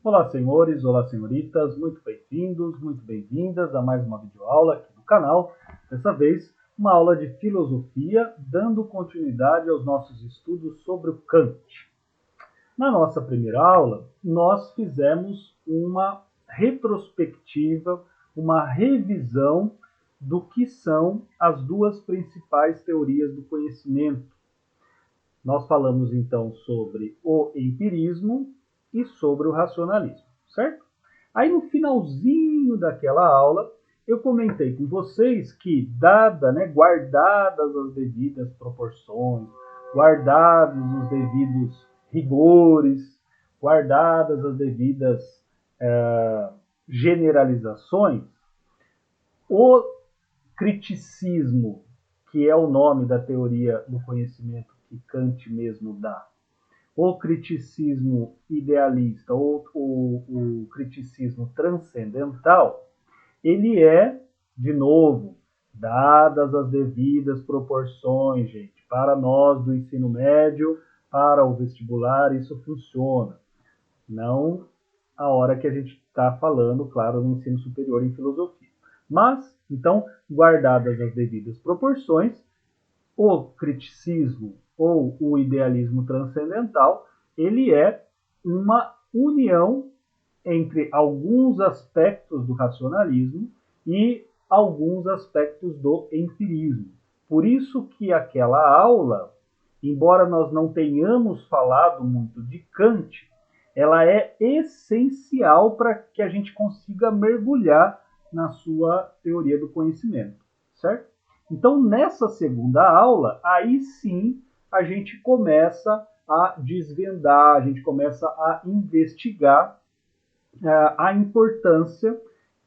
Olá, senhores, olá, senhoritas, muito bem-vindos, muito bem-vindas a mais uma videoaula aqui no canal. Dessa vez, uma aula de filosofia, dando continuidade aos nossos estudos sobre o Kant. Na nossa primeira aula, nós fizemos uma retrospectiva, uma revisão do que são as duas principais teorias do conhecimento. Nós falamos então sobre o empirismo e sobre o racionalismo, certo? Aí no finalzinho daquela aula, eu comentei com vocês que, guardadas as devidas proporções, guardados os devidos rigores, guardadas as devidas generalizações, o criticismo, que é o nome da teoria do conhecimento que Kant mesmo dá, o criticismo idealista ou o criticismo transcendental, ele é, de novo, dadas as devidas proporções, gente, para nós do ensino médio, para o vestibular, isso funciona. Não a hora que a gente está falando, claro, no ensino superior em filosofia. Mas, então, guardadas as devidas proporções, o criticismo ou o idealismo transcendental, ele é uma união entre alguns aspectos do racionalismo e alguns aspectos do empirismo. Por isso que aquela aula, embora nós não tenhamos falado muito de Kant, ela é essencial para que a gente consiga mergulhar na sua teoria do conhecimento, certo? Então, nessa segunda aula, aí sim a gente começa a desvendar, a gente começa a investigar a importância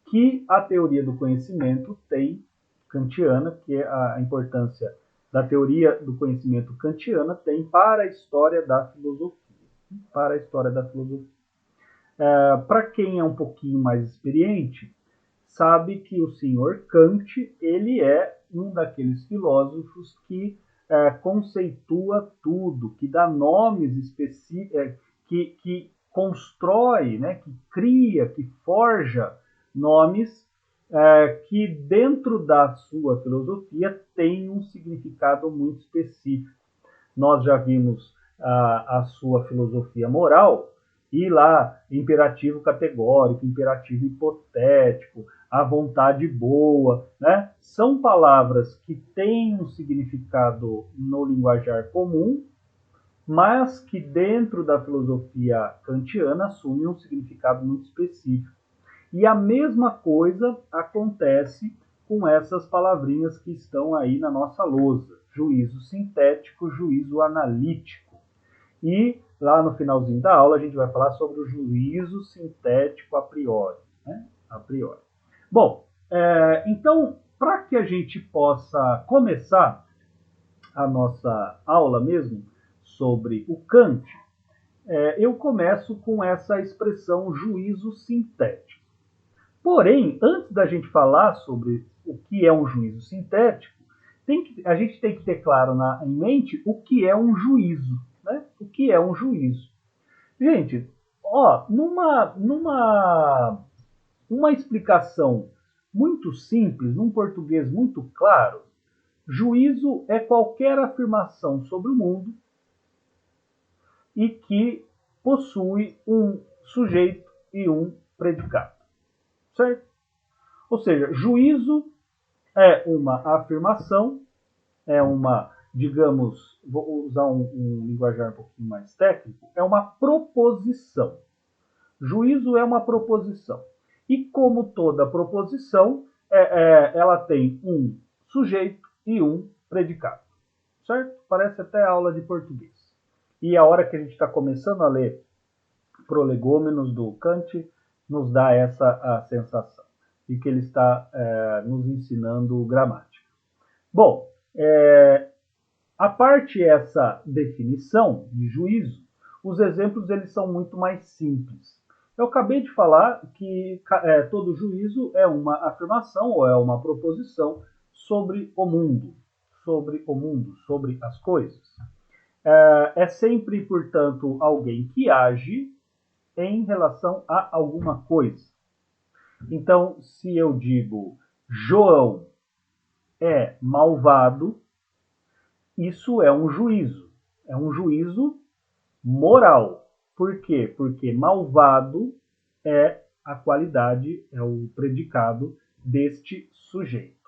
que a teoria do conhecimento tem, kantiana, que é a importância da teoria do conhecimento kantiana tem para a história da filosofia. Para a história da filosofia. Para quem é um pouquinho mais experiente, sabe que o senhor Kant, ele é um daqueles filósofos que conceitua tudo, que dá nomes específicos, que constrói, né, que cria, que forja nomes que dentro da sua filosofia tem um significado muito específico. Nós já vimos a sua filosofia moral, e lá, imperativo categórico, imperativo hipotético, a vontade boa, né? São palavras que têm um significado no linguajar comum, mas que dentro da filosofia kantiana assumem um significado muito específico. E a mesma coisa acontece com essas palavrinhas que estão aí na nossa lousa: juízo sintético, juízo analítico. E lá no finalzinho da aula a gente vai falar sobre o juízo sintético a priori. Né? A priori. Bom, então, para que a gente possa começar a nossa aula mesmo sobre o Kant, eu começo com essa expressão juízo sintético. Porém, antes da gente falar sobre o que é um juízo sintético, a gente tem que ter claro em mente o que é um juízo. Né? O que é um juízo? Gente, uma explicação muito simples, num português muito claro, juízo é qualquer afirmação sobre o mundo e que possui um sujeito e um predicado. Certo? Ou seja, juízo é uma afirmação, é uma, digamos, vou usar um linguajar um pouquinho mais técnico, é uma proposição. Juízo é uma proposição. E como toda proposição, ela tem um sujeito e um predicado. Certo? Parece até aula de português. E a hora que a gente está começando a ler Prolegômenos do Kant, nos dá essa a sensação de que ele está nos ensinando gramática. Bom, a parte essa definição de juízo, os exemplos eles são muito mais simples. Eu acabei de falar que todo juízo é uma afirmação ou é uma proposição sobre o mundo, sobre as coisas. É sempre, portanto, alguém que age em relação a alguma coisa. Então, se eu digo João é malvado, isso é um juízo. É um juízo moral. Por quê? Porque malvado é a qualidade, é o predicado deste sujeito.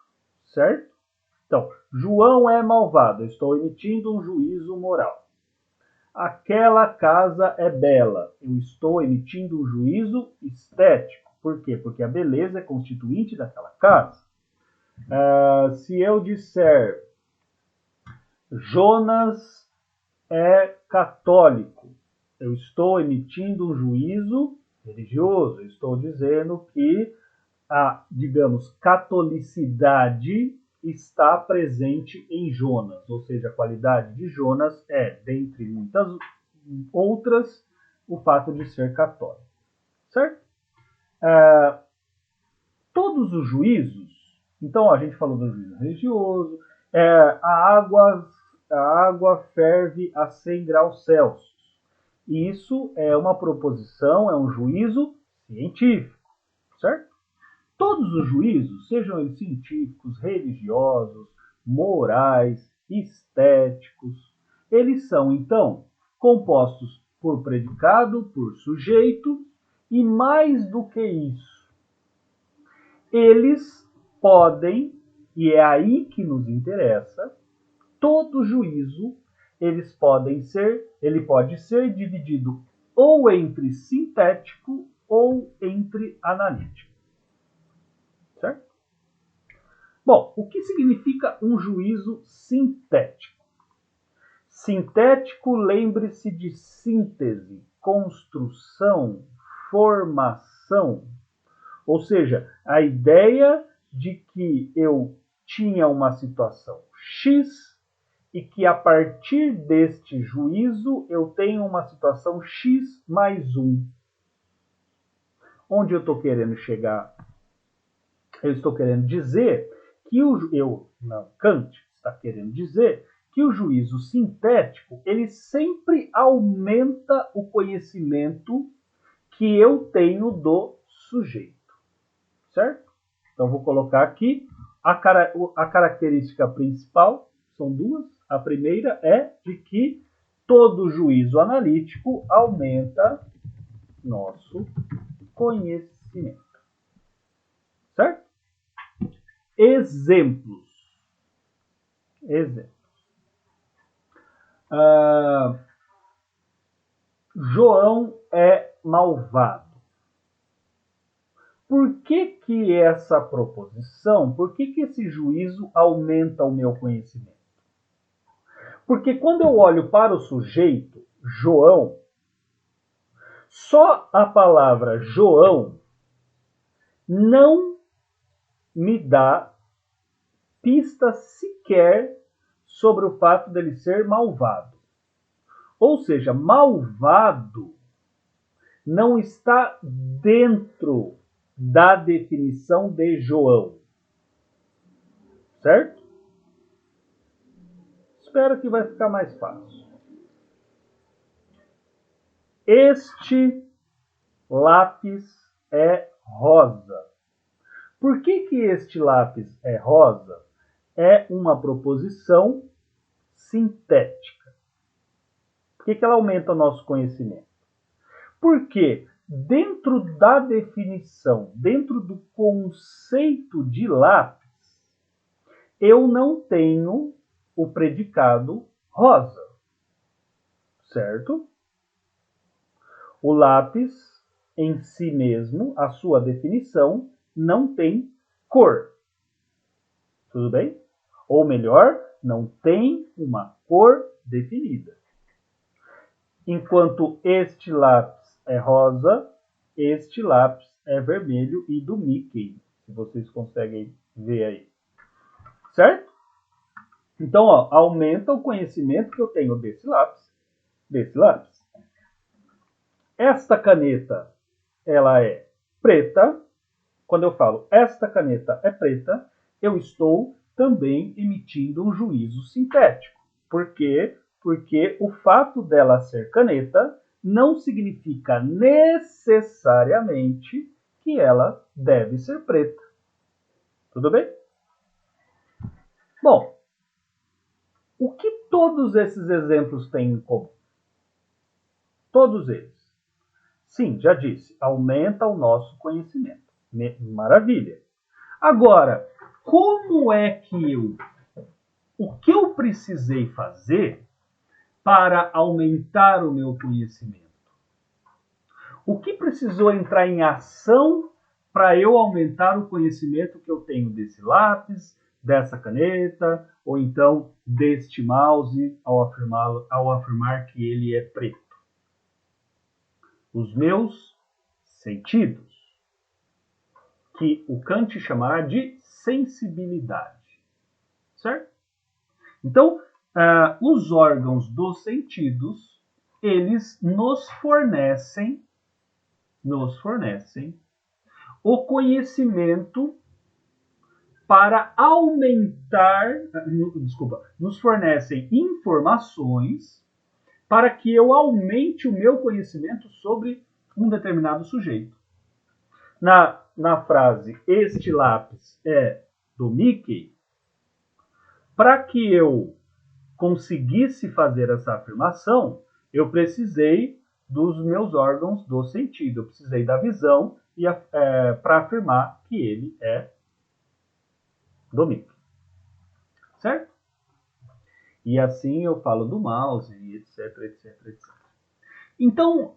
Certo? Então, João é malvado. Eu estou emitindo um juízo moral. Aquela casa é bela. Eu estou emitindo um juízo estético. Por quê? Porque a beleza é constituinte daquela casa. Se eu disser Jonas é católico, eu estou emitindo um juízo religioso. Eu estou dizendo que a, digamos, catolicidade está presente em Jonas, ou seja, a qualidade de Jonas é, dentre muitas outras, o fato de ser católico. Certo? Todos os juízos, então a gente falou do juízo religioso, a água ferve a 100 graus Celsius. Isso é uma proposição, é um juízo científico, certo? Todos os juízos, sejam eles científicos, religiosos, morais, estéticos, eles são, então, compostos por predicado, por sujeito, e mais do que isso, eles podem, e é aí que nos interessa, todo juízo, ele pode ser dividido ou entre sintético ou entre analítico. Certo? Bom, o que significa um juízo sintético? Sintético, lembre-se de síntese, construção, formação. Ou seja, a ideia de que eu tinha uma situação X e que a partir deste juízo eu tenho uma situação X mais 1. Onde eu estou querendo chegar? Eu estou querendo dizer que Kant está querendo dizer que o juízo sintético, ele sempre aumenta o conhecimento que eu tenho do sujeito. Certo? Então, vou colocar aqui a característica principal, são duas. A primeira é de que todo juízo analítico aumenta nosso conhecimento. Certo? Exemplos. João é malvado. Por que essa proposição, por que esse juízo aumenta o meu conhecimento? Porque quando eu olho para o sujeito, João, só a palavra João não me dá pista sequer sobre o fato dele ser malvado. Ou seja, malvado não está dentro da definição de João. Certo? Espero que vai ficar mais fácil. Este lápis é rosa. Por que este lápis é rosa? É uma proposição sintética. Por que ela aumenta o nosso conhecimento? Porque dentro da definição, dentro do conceito de lápis, eu não tenho o predicado rosa. Certo? O lápis, em si mesmo, a sua definição, não tem cor. Tudo bem? Ou melhor, não tem uma cor definida. Enquanto este lápis é rosa, este lápis é vermelho e do Mickey, se vocês conseguem ver aí. Certo? Então, aumenta o conhecimento que eu tenho desse lápis. Esta caneta, ela é preta. Quando eu falo esta caneta é preta, eu estou também emitindo um juízo sintético. Por quê? Porque o fato dela ser caneta não significa necessariamente que ela deve ser preta. Tudo bem? Bom, o que todos esses exemplos têm em comum? Todos eles. Sim, já disse, aumenta o nosso conhecimento. Maravilha. Agora, como é que o que eu precisei fazer para aumentar o meu conhecimento? O que precisou entrar em ação para eu aumentar o conhecimento que eu tenho desse lápis, dessa caneta, ou então deste mouse, ao afirmar que ele é preto? Os meus sentidos, que o Kant chamará de sensibilidade, certo? Então, os órgãos dos sentidos, eles nos fornecem o conhecimento para aumentar, nos fornecem informações para que eu aumente o meu conhecimento sobre um determinado sujeito. Na frase, este lápis é do Mickey, para que eu conseguisse fazer essa afirmação, eu precisei dos meus órgãos do sentido, eu precisei da visão para afirmar que ele é do Mickey. Certo? E assim eu falo do mouse, etc, etc, etc. Então,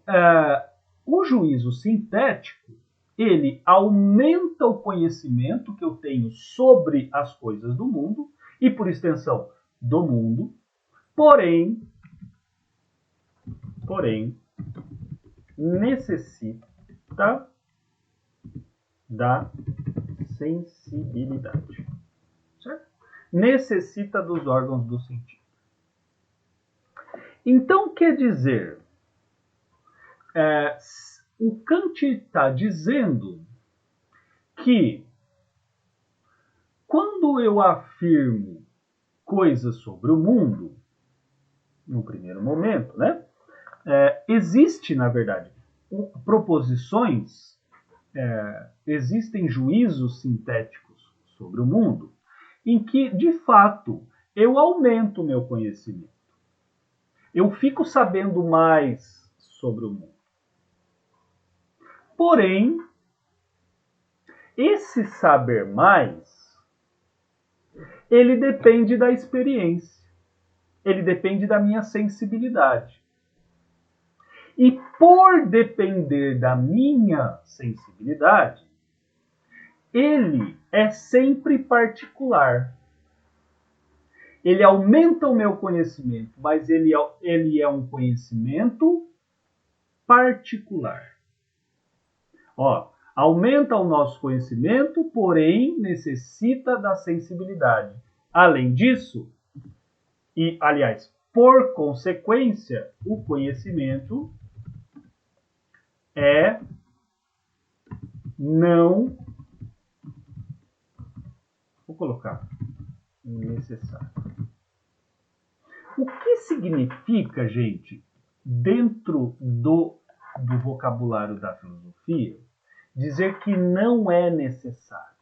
o juízo sintético, ele aumenta o conhecimento que eu tenho sobre as coisas do mundo, e por extensão, do mundo, porém, necessita da sensibilidade. Certo? Necessita dos órgãos do sentido. Então, quer dizer, o Kant está dizendo que quando eu afirmo coisas sobre o mundo, no primeiro momento, né? Existe, na verdade, proposições, existem juízos sintéticos sobre o mundo, em que, de fato, eu aumento o meu conhecimento. Eu fico sabendo mais sobre o mundo. Porém, esse saber mais, ele depende da experiência. Ele depende da minha sensibilidade. E por depender da minha sensibilidade, ele é sempre particular. Ele aumenta o meu conhecimento, mas ele é um conhecimento particular. Aumenta o nosso conhecimento, porém necessita da sensibilidade. Além disso, e aliás, por consequência, o conhecimento é não, vou colocar, necessário. O que significa, gente, dentro do vocabulário da filosofia, dizer que não é necessário?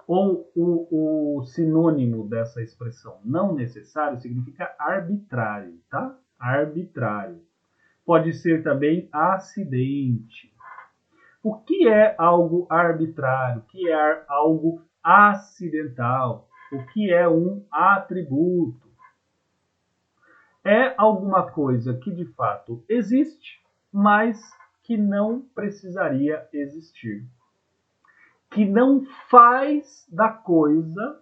Ou o sinônimo dessa expressão não necessário significa arbitrário, tá? Arbitrário. Pode ser também acidente. O que é algo arbitrário? O que é algo acidental? O que é um atributo? É alguma coisa que de fato existe, mas que não precisaria existir. Que não faz da coisa,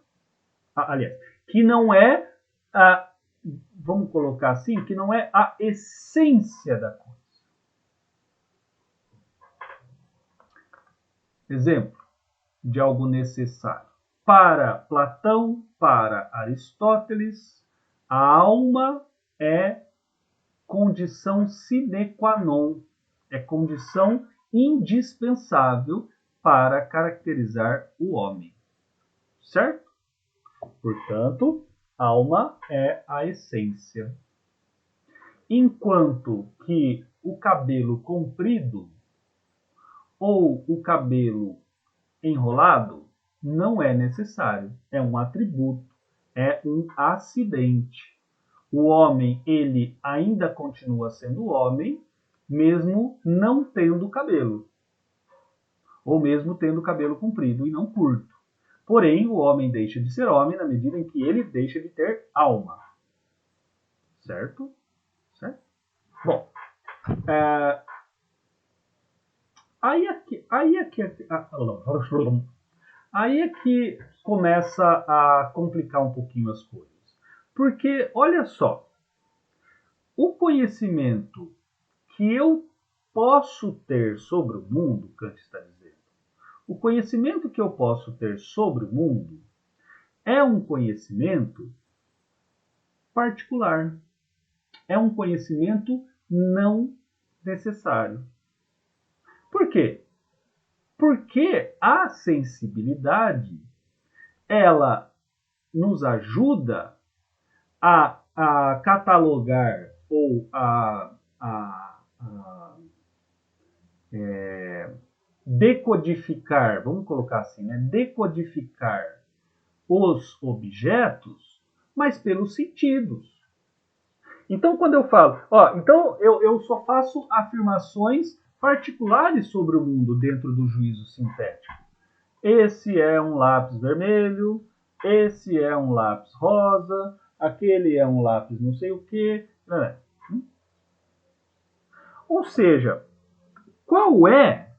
aliás, que não é, vamos colocar assim, que não é a essência da coisa. Exemplo de algo necessário. Para Platão, para Aristóteles, a alma é condição sine qua non, é condição indispensável para caracterizar o homem. Certo? Portanto, alma é a essência. Enquanto que o cabelo comprido ou o cabelo enrolado não é necessário, é um atributo, é um acidente. O homem, ele ainda continua sendo homem, mesmo não tendo cabelo, ou mesmo tendo cabelo comprido e não curto. Porém, o homem deixa de ser homem na medida em que ele deixa de ter alma. Certo? Certo? Bom, aí é que começa a complicar um pouquinho as coisas. Porque, olha só, o conhecimento que eu posso ter sobre o mundo, Kant está dizendo, o conhecimento que eu posso ter sobre o mundo é um conhecimento particular, é um conhecimento não necessário. Por quê? Porque a sensibilidade, ela nos ajuda a catalogar ou decodificar, vamos colocar assim, né? Decodificar os objetos, mas pelos sentidos. Então, quando eu falo, então eu só faço afirmações particulares sobre o mundo dentro do juízo sintético. Esse é um lápis vermelho, esse é um lápis rosa, aquele é um lápis não sei o quê. Ou seja, qual é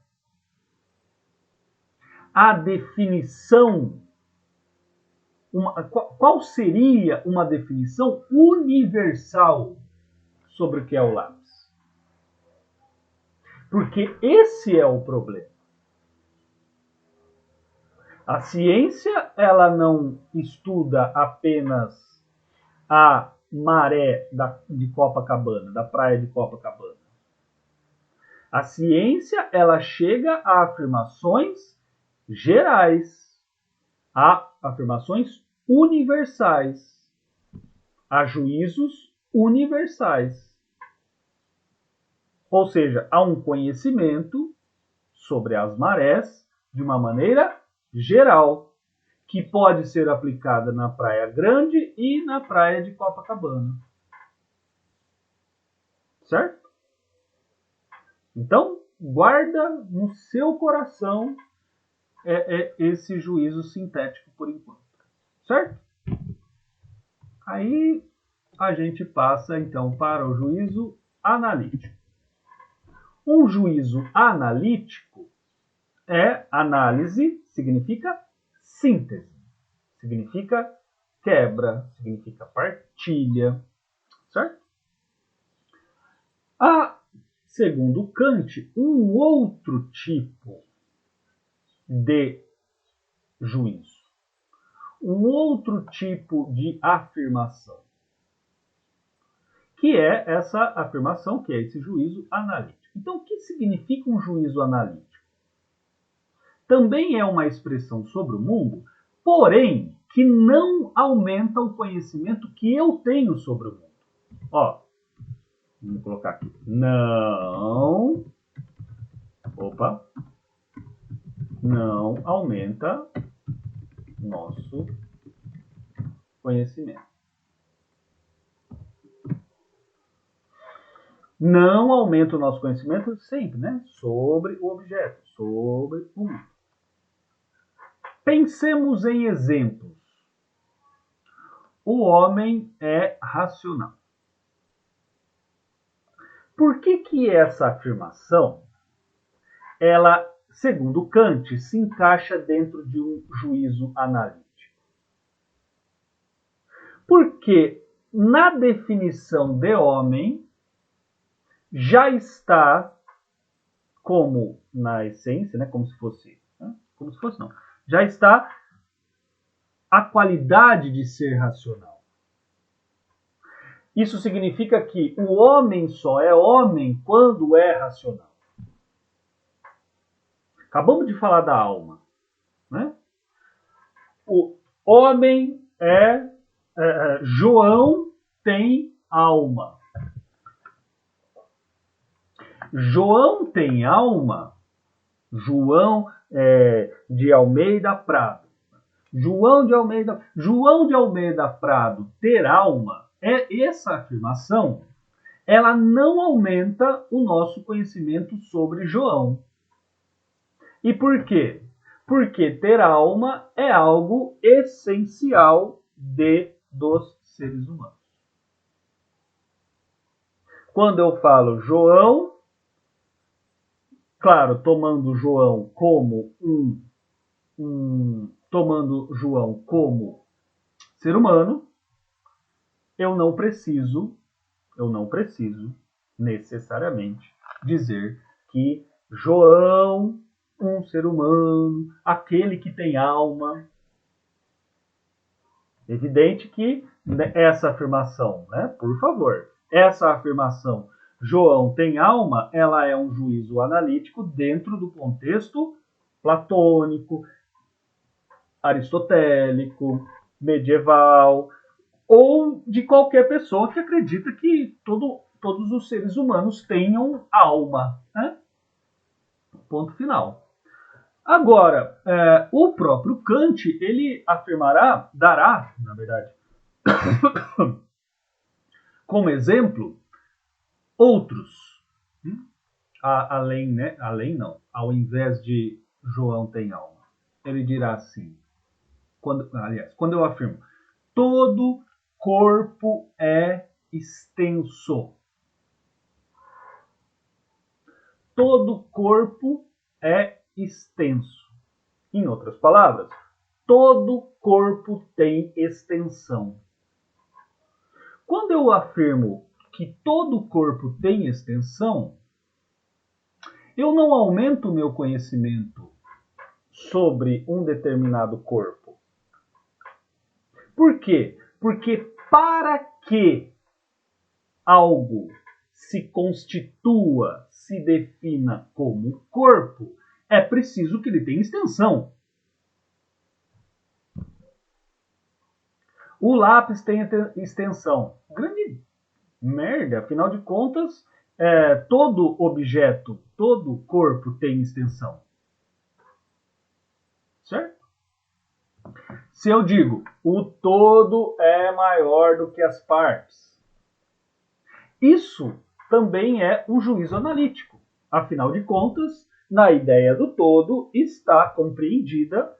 a definição, qual seria uma definição universal sobre o que é o lápis? Porque esse é o problema. A ciência, ela não estuda apenas a maré de Copacabana, da praia de Copacabana. A ciência, ela chega a afirmações gerais, a afirmações universais, a juízos universais. Ou seja, há um conhecimento sobre as marés de uma maneira geral, que pode ser aplicada na Praia Grande e na praia de Copacabana. Certo? Então, guarda no seu coração esse juízo sintético por enquanto. Certo? Aí a gente passa então para o juízo analítico. Um juízo analítico é análise, significa síntese, significa quebra, significa partilha, certo? Há, segundo Kant, um outro tipo de juízo, um outro tipo de afirmação, que é essa afirmação, que é esse juízo analítico. Então, o que significa um juízo analítico? Também é uma expressão sobre o mundo, porém, que não aumenta o conhecimento que eu tenho sobre o mundo. Ó, vamos colocar aqui. Não aumenta nosso conhecimento. Não aumenta o nosso conhecimento sempre, né? Sobre o objeto, sobre o mundo. Pensemos em exemplos. O homem é racional. Por que essa afirmação, ela, segundo Kant, se encaixa dentro de um juízo analítico? Porque na definição de homem já está, como na essência, né, como se fosse não, já está a qualidade de ser racional. Isso significa que o homem só é homem quando é racional. Acabamos de falar da alma, né? O homem João tem alma. João tem alma? João de Almeida Prado. João de Almeida Prado ter alma, essa afirmação, ela não aumenta o nosso conhecimento sobre João. E por quê? Porque ter alma é algo essencial dos seres humanos. Quando eu falo João, claro, tomando João como tomando João como ser humano, eu não preciso necessariamente dizer que João, um ser humano, aquele que tem alma. Evidente que essa afirmação, né, por favor, essa afirmação, João tem alma, ela é um juízo analítico dentro do contexto platônico, aristotélico, medieval, ou de qualquer pessoa que acredita que todos os seres humanos tenham alma. Né? Ponto final. Agora, o próprio Kant, ele dará, na verdade, como exemplo, outros. Além, né? Além não. Ao invés de João tem alma. Ele dirá assim, quando eu afirmo, todo corpo é extenso. Todo corpo é extenso. Em outras palavras, todo corpo tem extensão. Quando eu afirmo que todo corpo tem extensão, eu não aumento o meu conhecimento sobre um determinado corpo. Por quê? Porque para que algo se constitua, se defina como corpo, é preciso que ele tenha extensão. O lápis tem extensão. Grande merda, afinal de contas, todo objeto, todo corpo tem extensão. Certo? Se eu digo, o todo é maior do que as partes, isso também é um juízo analítico. Afinal de contas, na ideia do todo está compreendida.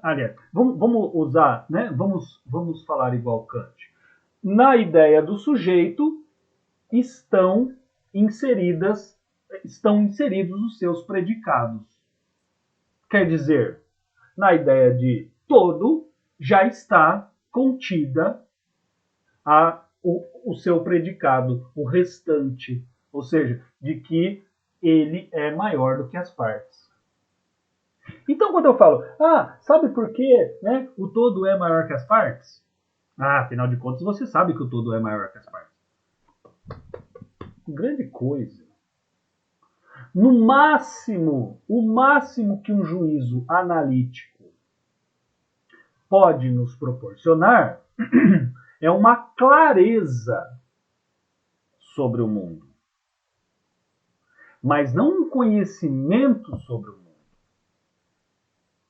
Aliás, vamos usar, né? Vamos falar igual Kant. Na ideia do sujeito estão inseridos os seus predicados. Quer dizer, na ideia de todo já está contida o seu predicado, o restante, ou seja, de que ele é maior do que as partes. Então, quando eu falo, sabe por que, né, o todo é maior que as partes? Afinal de contas, você sabe que o todo é maior que as partes. Grande coisa. No máximo, o máximo que um juízo analítico pode nos proporcionar é uma clareza sobre o mundo, mas não um conhecimento sobre o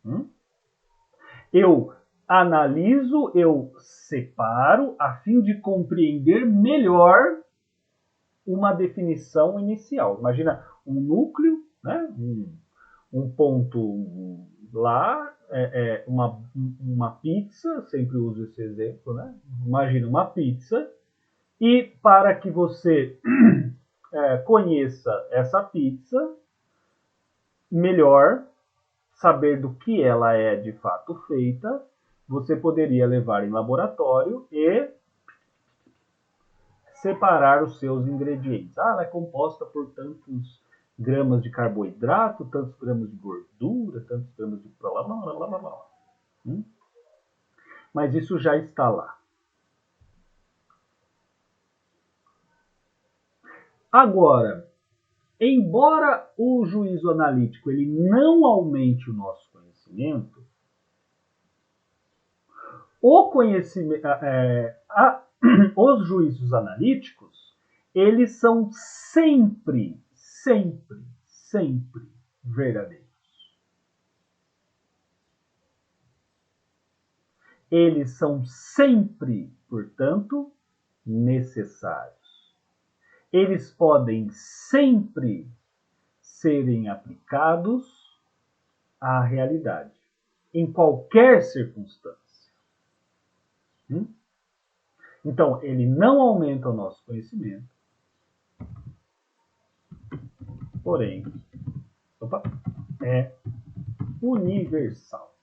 mundo. Eu analiso, eu separo a fim de compreender melhor uma definição inicial. Imagina um núcleo, né? Um ponto lá, uma pizza, sempre uso esse exemplo, né? Imagina uma pizza, e para que você conheça essa pizza melhor, saber do que ela é de fato feita, você poderia levar em laboratório e separar os seus ingredientes. Ela é composta por tantos gramas de carboidrato, tantos gramas de gordura, tantos gramas de blá blá blá blá blá. Mas isso já está lá. Agora, embora o juízo analítico ele não aumente o nosso conhecimento, os juízos analíticos, eles são sempre sempre, sempre verdadeiros. Eles são sempre, portanto, necessários. Eles podem sempre serem aplicados à realidade, em qualquer circunstância. Então, ele não aumenta o nosso conhecimento, porém, é universal.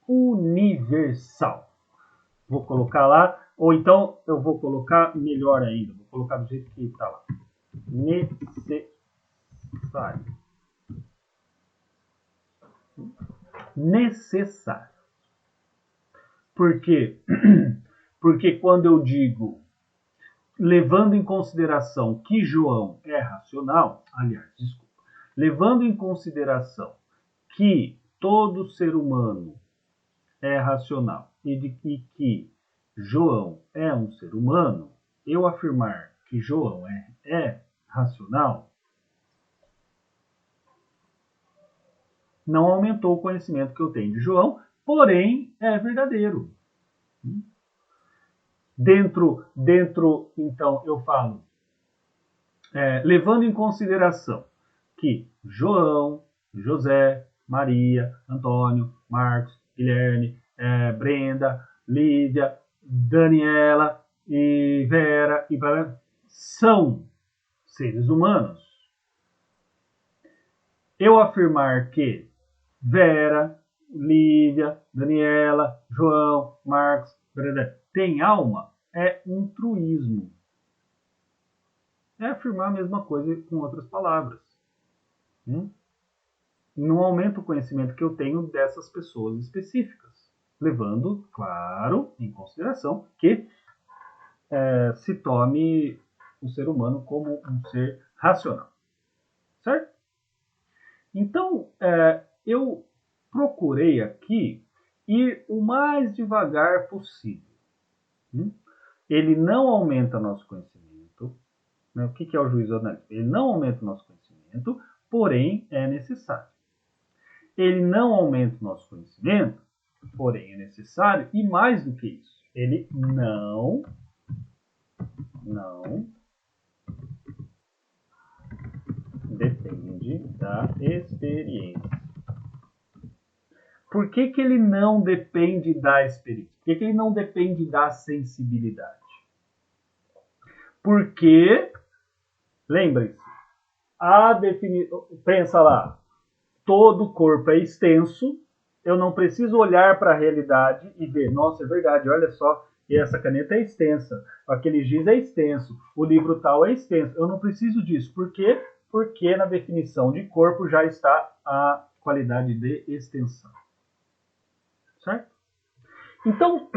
Universal. Vou colocar lá, ou então eu vou colocar melhor ainda, vou colocar do jeito que está lá. Necessário. Necessário. Por quê? Porque quando eu digo, levando em consideração que João é racional, aliás, desculpa, levando em consideração que todo ser humano é racional e que João é um ser humano, eu afirmar que João é racional não aumentou o conhecimento que eu tenho de João, porém é verdadeiro. Dentro, então, eu falo, levando em consideração que João, José, Maria, Antônio, Marcos, Guilherme, Brenda, Lívia, Daniela e Vera e são seres humanos. Eu afirmar que Vera, Lívia, Daniela, João, Marcos, Brenda tem alma é um truísmo. É afirmar a mesma coisa com outras palavras. Não aumenta o conhecimento que eu tenho dessas pessoas específicas, levando, claro, em consideração que se tome o ser humano como um ser racional. Certo? Então, eu procurei aqui ir o mais devagar possível. Ele não aumenta nosso conhecimento. Né? O que é o juízo analítico? Ele não aumenta o nosso conhecimento, porém é necessário. Ele não aumenta o nosso conhecimento, porém é necessário, e mais do que isso, ele não depende da experiência. Por que ele não depende da experiência? Por que ele não depende da sensibilidade? Porque, lembre-se, pensa lá, todo o corpo é extenso, eu não preciso olhar para a realidade e ver, nossa, é verdade, olha só, e essa caneta é extensa, aquele giz é extenso, o livro tal é extenso. Eu não preciso disso. Por quê? Porque na definição de corpo já está a qualidade de extensão. Certo? Então,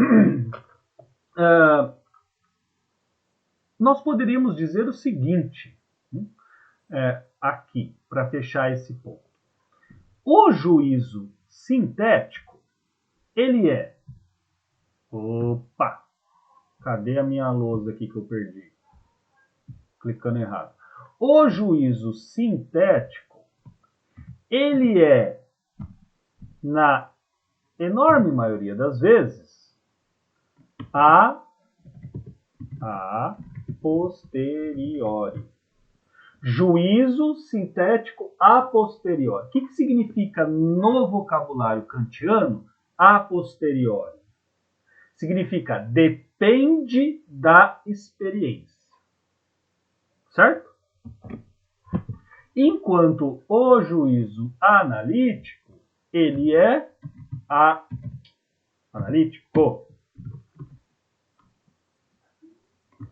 nós poderíamos dizer o seguinte, aqui, para fechar esse ponto. O juízo sintético, ele é... Opa! Cadê a minha lousa aqui que eu perdi? Clicando errado. O juízo sintético, ele é, na enorme maioria das vezes, a posteriori. Juízo sintético a posteriori. O que significa no vocabulário kantiano a posteriori? Significa depende da experiência. Certo? Enquanto o juízo analítico, ele é analítico.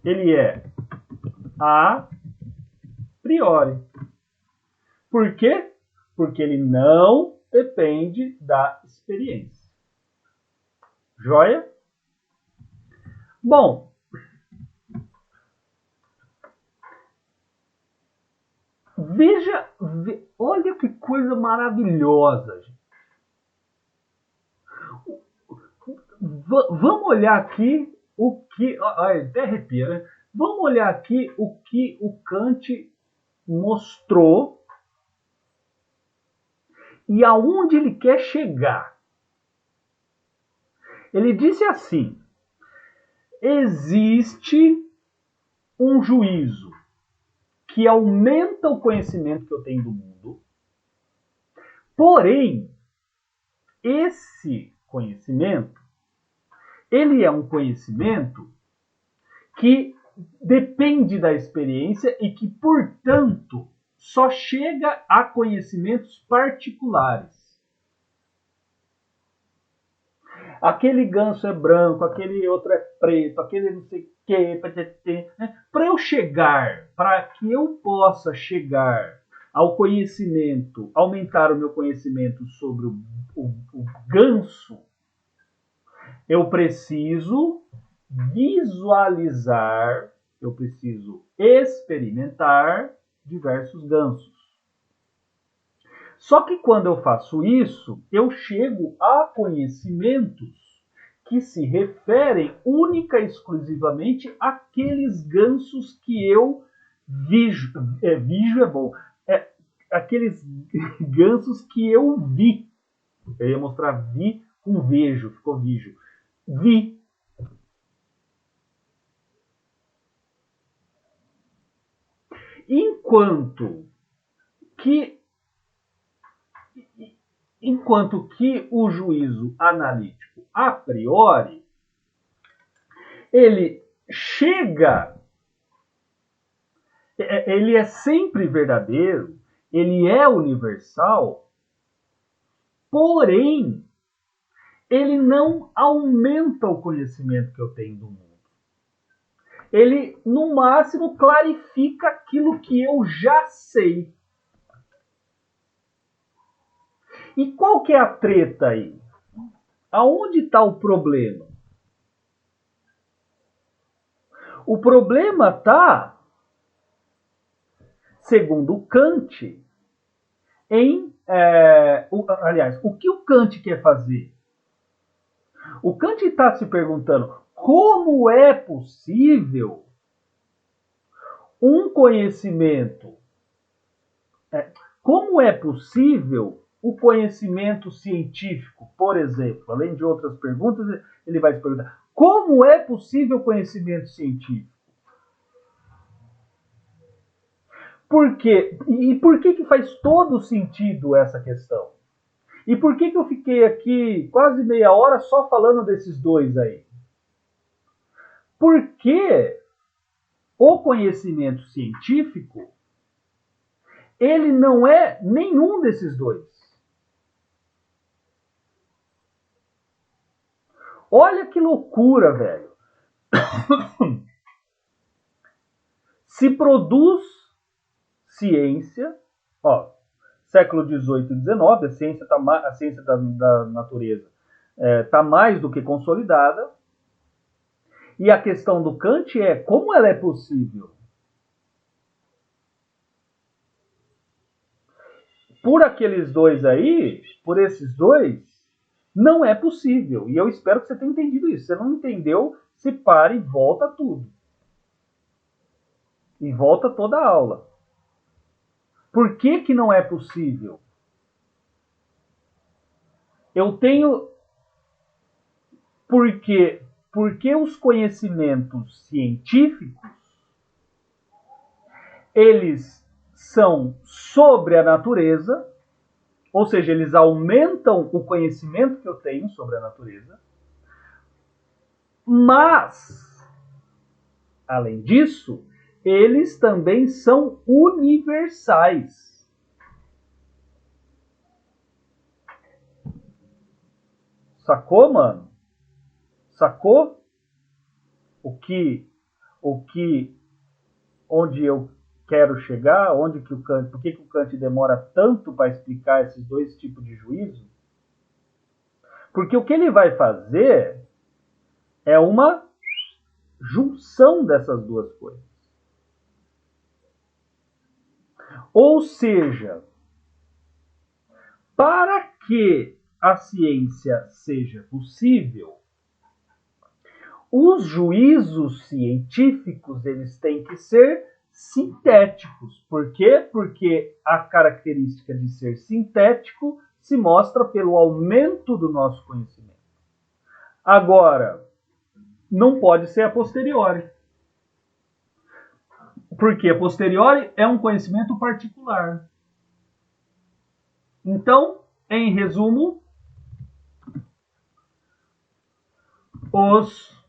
Ele é a priori. Por quê? Porque ele não depende da experiência. Joia? Bom, olha que coisa maravilhosa, gente. Vamos olhar aqui o que... Até arrepia, né? Vamos olhar aqui o que o Kant mostrou e aonde ele quer chegar. Ele disse assim: existe um juízo que aumenta o conhecimento que eu tenho do mundo, porém, esse conhecimento, ele é um conhecimento que depende da experiência e que, portanto, só chega a conhecimentos particulares. Aquele ganso é branco, aquele outro é preto, aquele não sei o quê. Para eu chegar, para que eu possa chegar ao conhecimento, aumentar o meu conhecimento sobre o ganso, eu preciso visualizar, eu preciso experimentar diversos gansos. Só que quando eu faço isso, eu chego a conhecimentos que se referem única e exclusivamente àqueles gansos que eu vejo. Vejo é bom. Aqueles gansos que eu vi. Eu ia mostrar vi com vejo, ficou vejo. Vi. Enquanto que o juízo analítico, a priori, ele chega, ele é sempre verdadeiro, ele é universal, porém, ele não aumenta o conhecimento que eu tenho do mundo. Ele, no máximo, clarifica aquilo que eu já sei. E qual que é a treta aí? Aonde está o problema? O problema está, segundo Kant, aliás, o que o Kant quer fazer? O Kant está se perguntando como é possível um conhecimento, como é possível o conhecimento científico, por exemplo, além de outras perguntas, ele vai se perguntar, como é possível o conhecimento científico? Por quê? E por que faz todo sentido essa questão? E por que eu fiquei aqui quase meia hora só falando desses dois aí? Porque o conhecimento científico, ele não é nenhum desses dois. Olha que loucura, velho. Se produz ciência, ó, século XVIII e XIX, a ciência da natureza está mais do que consolidada. E a questão do Kant é como ela é possível? Por aqueles dois aí, por esses dois, não é possível. E eu espero que você tenha entendido isso. Se você não entendeu, se pare e volta tudo. E volta toda a aula. Por que não é possível? Eu tenho... Porque os conhecimentos científicos, eles são sobre a natureza, ou seja, eles aumentam o conhecimento que eu tenho sobre a natureza, mas, além disso, eles também são universais. Sacou, mano? Sacou? Onde eu quero chegar, por que o Kant demora tanto para explicar esses dois tipos de juízo? Porque o que ele vai fazer é uma junção dessas duas coisas. Ou seja, para que a ciência seja possível, os juízos científicos eles têm que ser sintéticos. Por quê? Porque a característica de ser sintético se mostra pelo aumento do nosso conhecimento. Agora, não pode ser a posteriori. Porque a posteriori é um conhecimento particular. Então, em resumo, os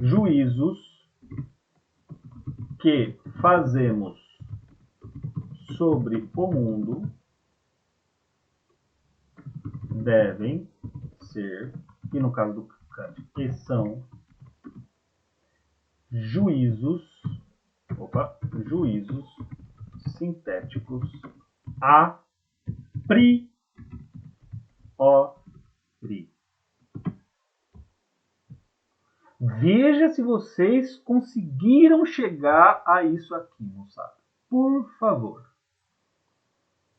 juízos que fazemos sobre o mundo devem ser, e no caso do Kant, que são juízos sintéticos a priori. Veja se vocês conseguiram chegar a isso aqui, moçada. Por favor.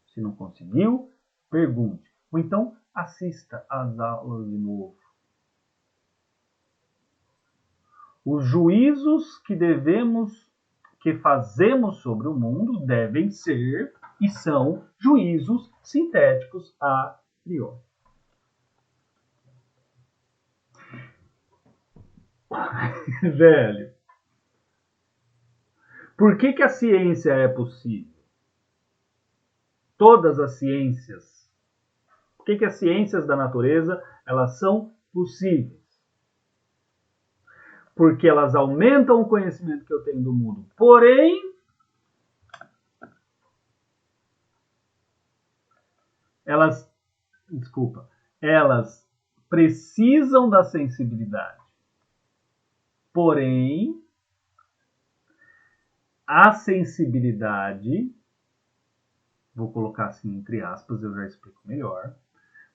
Se não conseguiu, pergunte. Ou então, assista às aulas de novo. Os juízos que fazemos sobre o mundo devem ser e são juízos sintéticos a priori. Velho, por que a ciência é possível? Todas as ciências. Por que as ciências da natureza elas são possíveis? Porque elas aumentam o conhecimento que eu tenho do mundo. Porém, elas precisam da sensibilidade. Porém, a sensibilidade, vou colocar assim entre aspas, eu já explico melhor.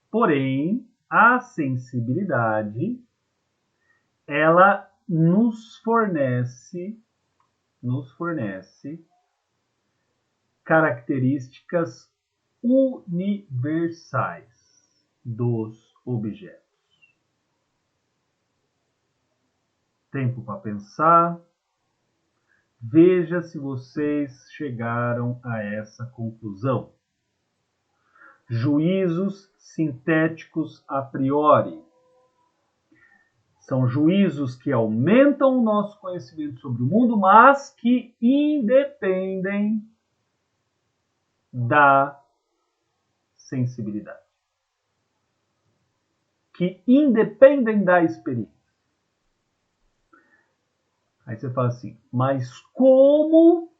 Porém, a sensibilidade, ela nos fornece características universais dos objetos. Tempo para pensar. Veja se vocês chegaram a essa conclusão. Juízos sintéticos a priori. São juízos que aumentam o nosso conhecimento sobre o mundo, mas que independem da sensibilidade. Que independem da experiência. Aí você fala assim, mas como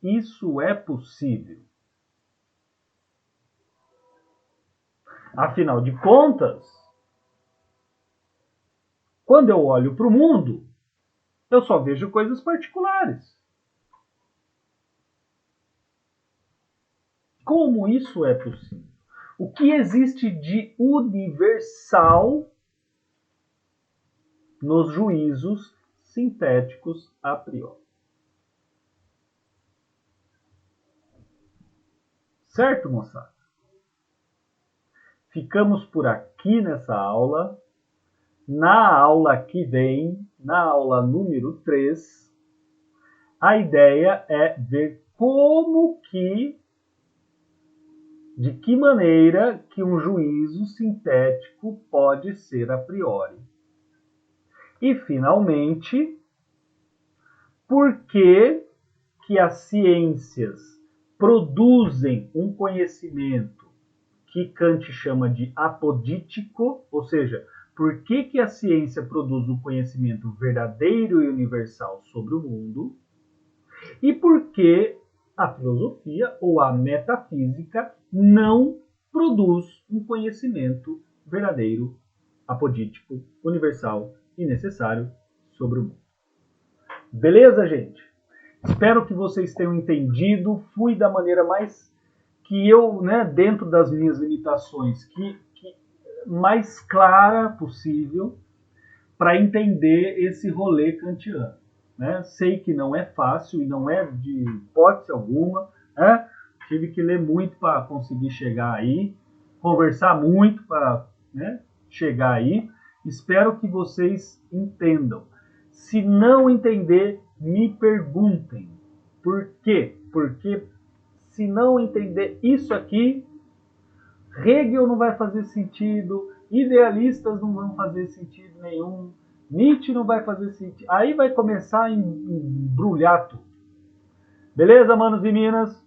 isso é possível? Afinal de contas, quando eu olho para o mundo, eu só vejo coisas particulares. Como isso é possível? O que existe de universal nos juízos sintéticos a priori? Certo, moçada? Ficamos por aqui nessa aula. Na aula que vem, na aula número 3, a ideia é ver de que maneira que um juízo sintético pode ser a priori. E, finalmente, por que as ciências produzem um conhecimento que Kant chama de apodítico, ou seja, por que a ciência produz um conhecimento verdadeiro e universal sobre o mundo, e por que a filosofia ou a metafísica não produz um conhecimento verdadeiro, apodítico, universal e necessário sobre o mundo. Beleza, gente? Espero que vocês tenham entendido. Fui da maneira mais que eu, dentro das minhas limitações, que mais clara possível para entender esse rolê kantiano. Sei que não é fácil e não é de hipótese alguma. Tive que ler muito para conseguir chegar aí, conversar muito para chegar aí. Espero que vocês entendam. Se não entender, me perguntem. Por quê? Porque se não entender isso aqui, Hegel não vai fazer sentido, idealistas não vão fazer sentido nenhum, Nietzsche não vai fazer sentido. Aí vai começar a embrulhar tudo. Beleza, manos e minas?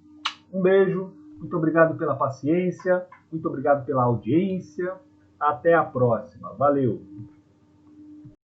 Um beijo. Muito obrigado pela paciência. Muito obrigado pela audiência. Até a próxima. Valeu!